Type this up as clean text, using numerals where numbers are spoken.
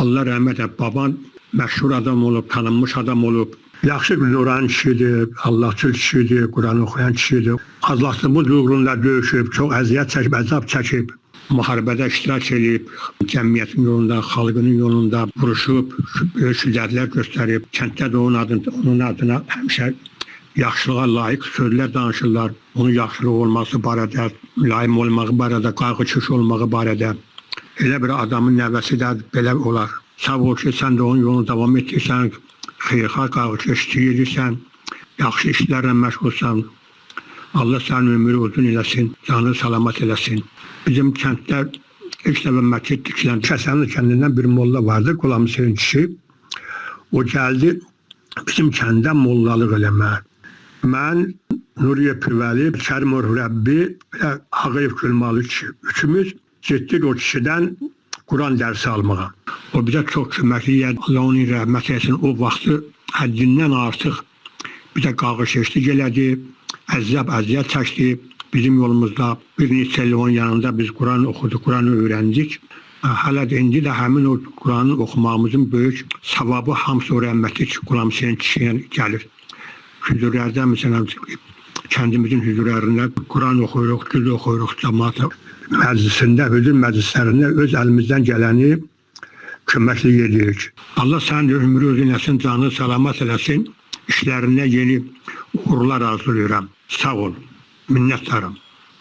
Allah rəhmət et, baban məşhur adam olub, tanınmış adam olub. Yaxşı Nuran kişidir, Allahçıl kişidir, Quran oxuyan kişidir. Azadlığımız uğrunda döyüşüb, çox əziyyət çəkib, əzab çəkib. Müharibədə iştirak edib, cəmiyyətin yolunda, xalqının yolunda vuruşub, böyük şücaətlər göstərib. Kənddə də onun adına həmişə yaxşılığa layiq sözlər danışırlar. Onun yaxşılıq olması barədə, mülayim olmağı barədə, qayğıkeş olmağı barədə. Elə bir adamın nəvəsi də belə olar. Sağ ol ki, sən də onun yolunu davam etdirsən, xeyirxah qayğıkeşlik edirsən, yaxşı işlərlə məşğulsan. Allah sənin ömrü uzun eləsin, canını salamat eləsin. Bizim kənddə ilk dəfə məscid tikilən Kəsənin kəndindən bir molla vardı, Qulam Hüseyin kişi. O gəldi bizim kəndə mollalıq eləmək. Mən, Nuriye Pirvəli, Kərim Rəbbi və Ağayev Gülmalı kişi. Üçümüz getdik o kişidən Quran dərsi almağa. O bizə çox köməkli, Allah onun rəhmət etsin. O vaxtı həddindən artıq bizə qayğıkeşlik elədi, əziyyət çəkdi. Bizim yolumuzda bir neçə il onun yanında biz Quran oxuduq, Quranı öyrəndik. Hələ də indi də həmin o Quranı oxumağımızın böyük savabı hamısı o rəhmətli Qulam Hüseyin kişiyə gəlir. Hüzurlərdə, məsələn, kəndimizin hüzurlərində Quran oxuyuruq, düz oxuyuruq, cəmaat məclisində, hüzur məclislərində öz əlimizdən gələni köməklik edirik. Allah sənin ömrü uzun eləsin, canını salamat eləsin, işlərində yeni uğurlar arzulayıram. Sağ ol, minnətdarım.